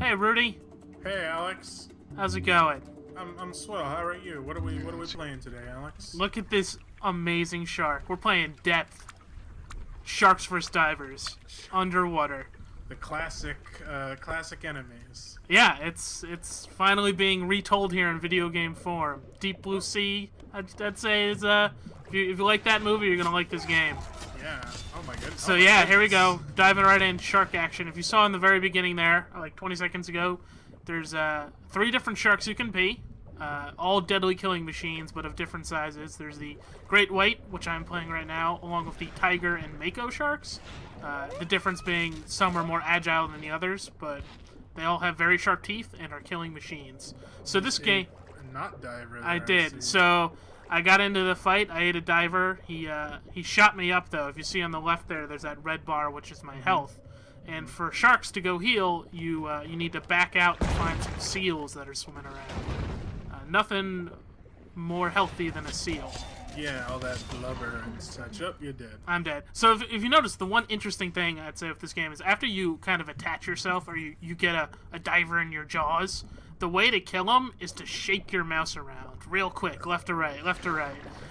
Hey, Rudy. Hey, Alex. How's it going? I'm swell. How are you? What are we playing today, Alex? Look at this amazing shark. We're playing Depth. Sharks vs. Divers. Underwater. The classic enemies. Yeah, it's finally being retold here in video game form. Deep Blue Sea, I'd say is if you like that movie, you're gonna like this game. Yeah. Oh my goodness. So yeah, here we go, diving right in, shark action. If you saw in the very beginning there, like 20 seconds ago, there's 3 different sharks you can be, all deadly killing machines, but of different sizes. There's the Great White, which I'm playing right now, along with the Tiger and Mako sharks. The difference being some are more agile than the others, but they all have very sharp teeth and are killing machines. So this game, not diver. I did. So I got into the fight. I ate a diver. He shot me up though. If you see on the left there, there's that red bar, which is my health. And for sharks to go heal, you need to back out and find some seals that are swimming around. Nothing more healthy than a seal. Yeah, all that blubber and such. Oh, you're dead. I'm dead. So if you notice, the one interesting thing I'd say with this game is after you kind of attach yourself or you get a diver in your jaws, the way to kill them is to shake your mouse around real quick, left to right,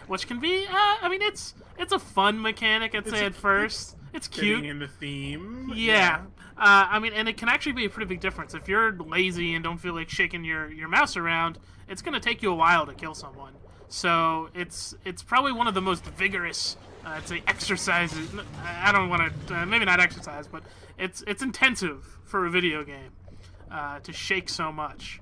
which can be, I mean, it's a fun mechanic, I'd say at first. It's cute. Fitting in the theme. Yeah. I mean, and it can actually be a pretty big difference. If you're lazy and don't feel like shaking your mouse around, it's going to take you a while to kill someone. So it's probably one of the most vigorous, I'd say, exercises. I don't want to, maybe not exercise, but it's intensive for a video game to shake so much.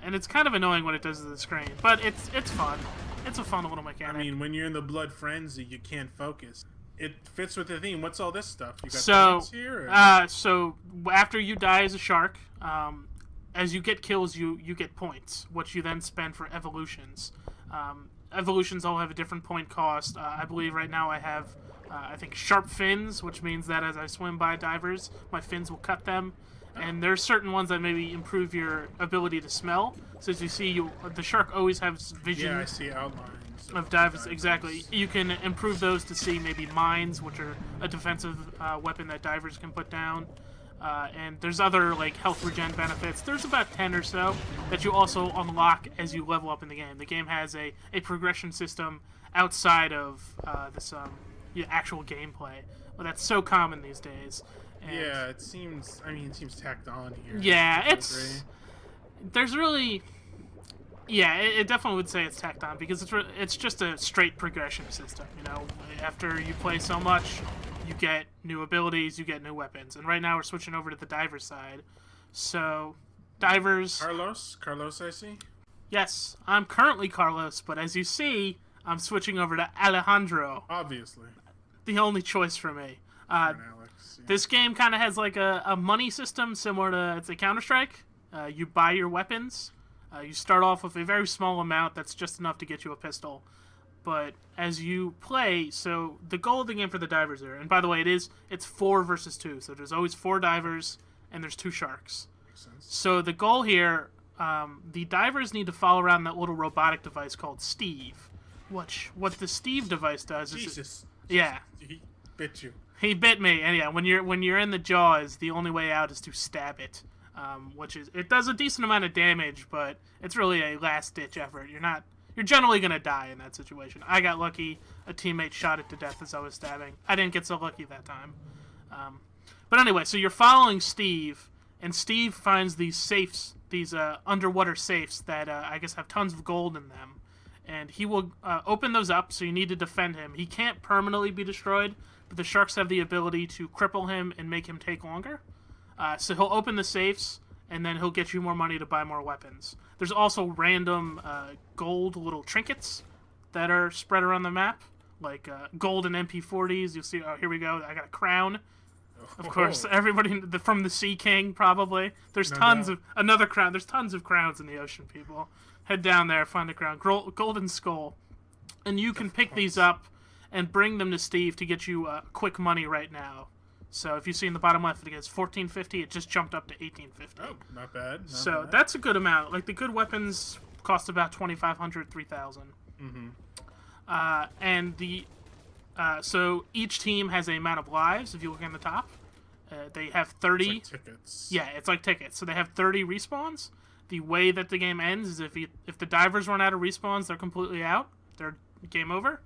And it's kind of annoying when it does to the screen, but it's fun. It's a fun little mechanic. I mean, when you're in the blood frenzy, you can't focus. It fits with the theme. What's all this stuff? You got points here? So after you die as a shark, as you get kills, you get points, which you then spend for evolutions. Evolutions all have a different point cost. I believe right now I have, I think, sharp fins, which means that as I swim by divers, my fins will cut them. And there's certain ones that maybe improve your ability to smell. So as you see, the shark always has vision. Yeah, I see outlines of divers, exactly. You can improve those to see maybe mines, which are a defensive weapon that divers can put down. And there's other like health regen benefits. There's about 10 or so that you also unlock as you level up in the game. The game has a progression system outside of this actual gameplay. Well, that's so common these days. And yeah, it seems tacked on here. Yeah, there's really. Yeah, it definitely would say it's tacked on because it's just a straight progression system. You know, after you play so much, you get new abilities, you get new weapons, and right now we're switching over to the diver side. So, divers. Carlos, I see. Yes, I'm currently Carlos, but as you see, I'm switching over to Alejandro. Obviously, the only choice for me. Alex, yeah. This game kind of has like a money system similar to, it's a Counter-Strike. You buy your weapons. You start off with a very small amount that's just enough to get you a pistol. But as you play, so the goal of the game for the divers are, and by the way, it's 4 versus 2, so there's always 4 divers and there's 2 sharks. Makes sense. So the goal here, the divers need to follow around that little robotic device called Steve. What the Steve device does is... Jesus. Yeah. He bit you. He bit me, and yeah, when you're in the jaws, the only way out is to stab it, which is, it does a decent amount of damage, but it's really a last-ditch effort. You're generally gonna die in that situation. I got lucky; a teammate shot it to death as I was stabbing. I didn't get so lucky that time. But anyway, so you're following Steve, and Steve finds these safes, these underwater safes that I guess have tons of gold in them, and he will open those up. So you need to defend him. He can't permanently be destroyed, but the sharks have the ability to cripple him and make him take longer. So he'll open the safes, and then he'll get you more money to buy more weapons. There's also random gold little trinkets that are spread around the map, like gold and MP40s. You'll see, oh, here we go, I got a crown. Of course, everybody from the Sea King, probably. There's tons of, another crown, there's tons of crowns in the ocean, people. Head down there, find a crown. Golden skull. And you can pick these up and bring them to Steve to get you quick money right now. So if you see in the bottom left, it gets $14.50. It just jumped up to $18.50. Oh, not bad. So bad. That's a good amount. Like the good weapons cost about $2,500, $3,000. And the so each team has a amount of lives. If you look on the top, They have It's 30. like tickets. Yeah, it's like tickets. So they have 30 respawns. The way that the game ends is if the divers run out of respawns, they're completely out. They're game over.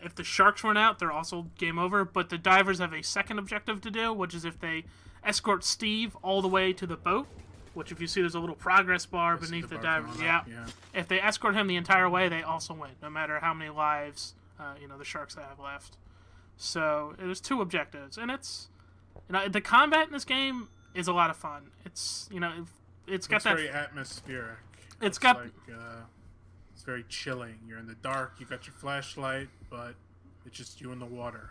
If the sharks run out, they're also game over. But the divers have a second objective to do, which is if they escort Steve all the way to the boat, which if you see there's a little progress bar beneath the diver. Yeah. If they escort him the entire way, they also win, no matter how many lives the sharks have left. So there's 2 objectives, and it's the combat in this game is a lot of fun. It's it's got that very atmospheric. It's got like, it's very chilling. You're in the dark. You got your flashlight, but it's just you in the water.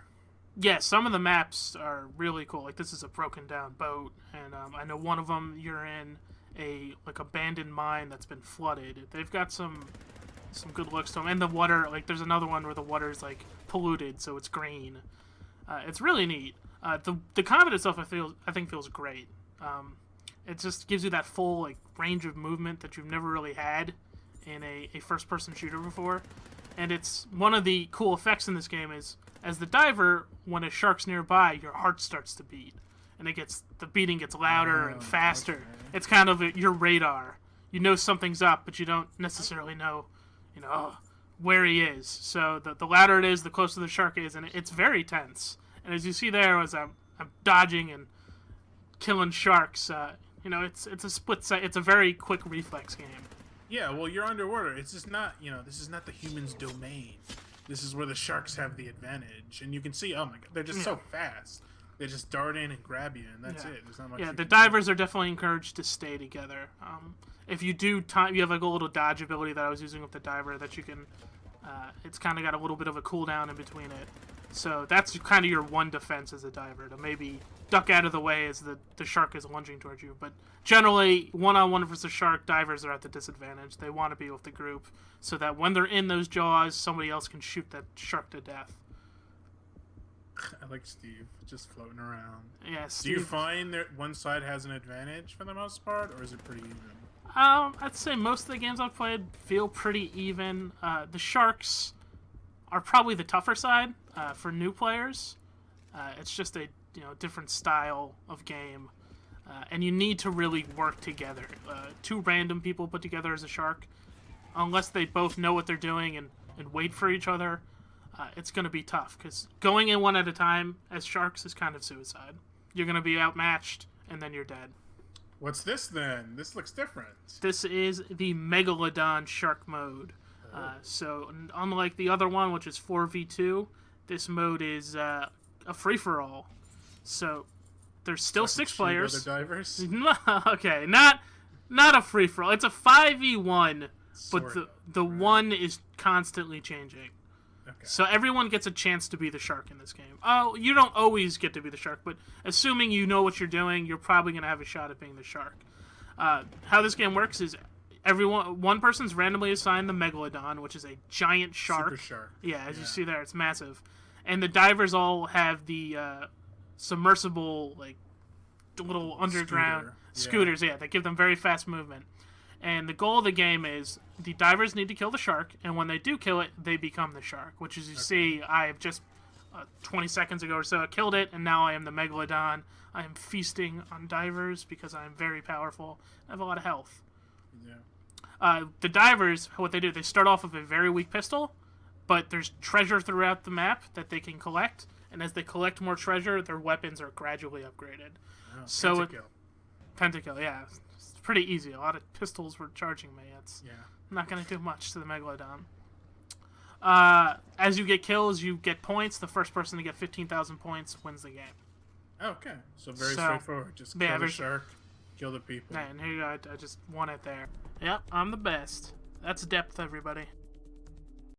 Yeah, some of the maps are really cool. Like this is a broken down boat, and I know one of them you're in a abandoned mine that's been flooded. They've got some good looks to them, and the water. Like there's another one where the water's like polluted, so it's green. It's really neat. The combat itself, I think feels great. It just gives you that full range of movement that you've never really had in a first person shooter before, and it's one of the cool effects in this game is. As the diver, when a shark's nearby, your heart starts to beat, and the beating gets louder and faster. Okay. It's kind of your radar. You know something's up, but you don't necessarily know, where he is. So the louder it is, the closer the shark is, and it's very tense. And as you see there, as I'm dodging and killing sharks, it's a split second. It's a very quick reflex game. Yeah, well, you're underwater. It's just not, this is not the human's domain. This is where the sharks have the advantage, and you can see, oh my god, they're just so fast. They just dart in and grab you, and that's it. There's not much. Yeah, the divers are definitely encouraged to stay together. If you do, you have a little dodge ability that I was using with the diver that you can. It's kind of got a little bit of a cooldown in between it, so that's kind of your one defense as a diver to maybe duck out of the way as the shark is lunging towards you. But generally, one-on-one versus shark, divers are at the disadvantage. They want to be with the group so that when they're in those jaws, somebody else can shoot that shark to death. I like Steve just floating around. Yeah, Steve. Do you find that one side has an advantage for the most part, or is it pretty even? I'd say most of the games I've played feel pretty even. The sharks are probably the tougher side for new players. It's just a different style of game, and you need to really work together. 2 random people put together as a shark, unless they both know what they're doing and wait for each other, it's going to be tough, because going in one at a time as sharks is kind of suicide. You're going to be outmatched, and then you're dead. What's this then? This looks different. This is the Megalodon shark mode. So unlike the other one, which is 4v2, this mode is a free-for-all. So there's still 6 players. Other divers? Okay, not a free-for-all. It's a 5v1, but the one is constantly changing. Okay. So everyone gets a chance to be the shark in this game. Oh, you don't always get to be the shark, but assuming you know what you're doing, you're probably going to have a shot at being the shark. How this game works is one person's randomly assigned the Megalodon, which is a giant shark. Super shark. Yeah, as you see there, it's massive. And the divers all have the submersible, little underground scooters, that give them very fast movement. And the goal of the game is the divers need to kill the shark, and when they do kill it, they become the shark, which as you see, I have just 20 seconds ago or so killed it, and now I am the Megalodon. I am feasting on divers because I am very powerful. I have a lot of health. Yeah. The divers, what they do, they start off with a very weak pistol, but there's treasure throughout the map that they can collect, and as they collect more treasure, their weapons are gradually upgraded. Oh, so Pentakill, yeah. It's pretty easy. A lot of pistols were charging me. It's not going to do much to the Megalodon. As you get kills, you get points. The first person to get 15,000 points wins the game. Okay. So very straightforward. Just kill the shark, kill the people. And here you go. I just won it there. Yep, I'm the best. That's depth, everybody.